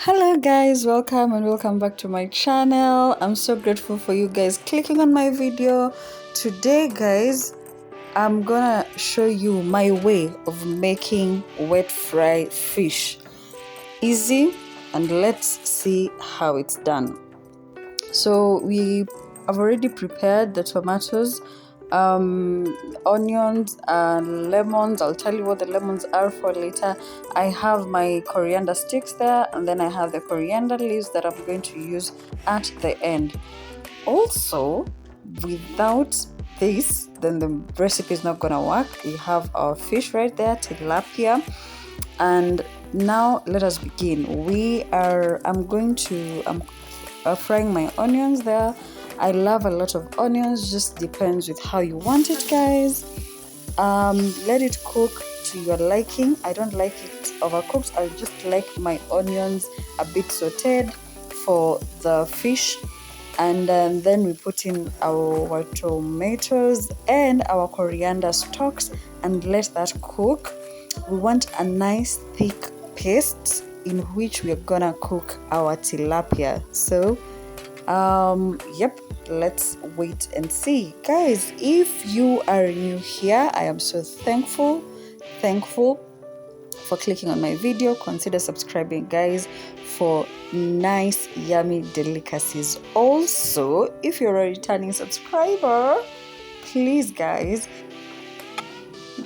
Hello guys, welcome back to my channel. I'm so grateful for you guys clicking on my video. Today guys, I'm gonna show you my way of making wet fry fish. Easy, and let's see how it's done. So we have already prepared the tomatoes, onions and lemons. I'll tell you what the lemons are for later. I have my coriander sticks there, and then I have the coriander leaves that I'm going to use at the end. Also, without this, then the recipe is not gonna work. We have our fish right there, tilapia, and now let us begin. I'm frying my onions there. I love a lot of onions, just depends with how you want it guys. Let it cook to your liking. I don't like it overcooked. I just like my onions a bit sauteed for the fish, and then we put in our tomatoes and our coriander stalks and let that cook. We want a nice thick paste in which we're gonna cook our tilapia. So yep, let's wait and see guys. If you are new here, I am so thankful for clicking on my video. Consider subscribing guys for nice yummy delicacies. Also, if you're a returning subscriber, please guys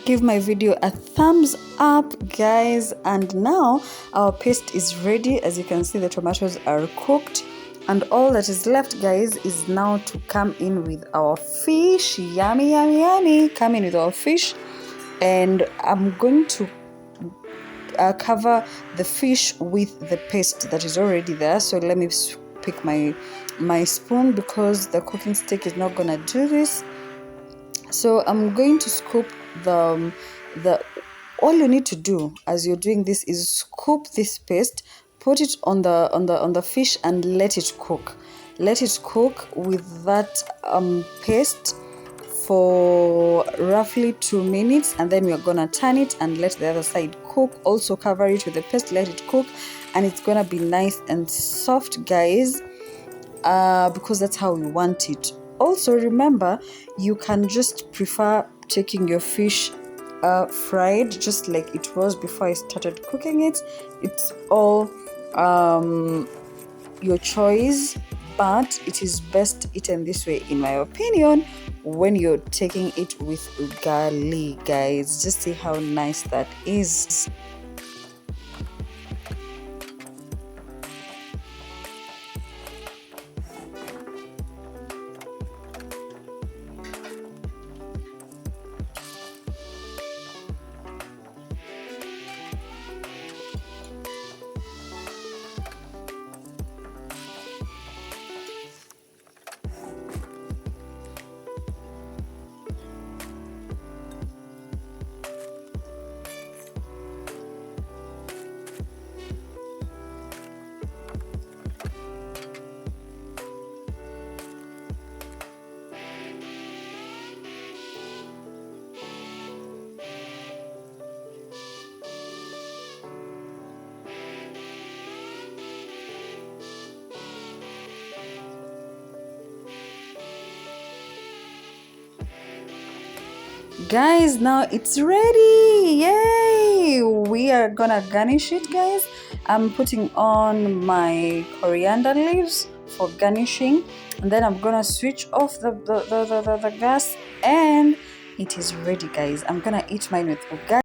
give my video a thumbs up guys. And now our paste is ready. As you can see, the tomatoes are cooked, and all that is left guys is now to come in with our fish. Yummy, come in with our fish. And I'm going to cover the fish with the paste that is already there. So let me pick my spoon, because the cooking stick is not gonna do this. So I'm going to scoop the all you need to do as you're doing this is scoop this paste, put it on the fish, and let it cook with that paste for roughly 2 minutes, and then we're gonna turn it and let the other side cook. Also cover it with the paste, let it cook, and it's gonna be nice and soft guys, because that's how we want it. Also remember, you can just prefer taking your fish fried just like it was before I started cooking it. It's all your choice, but it is best eaten this way in my opinion, when you're taking it with ugali guys. Just see how nice that is. Guys, now it's ready. Yay! We are gonna garnish it guys. I'm putting on my coriander leaves for garnishing, and then I'm gonna switch off the gas, and it is ready guys. I'm gonna eat mine with ugali.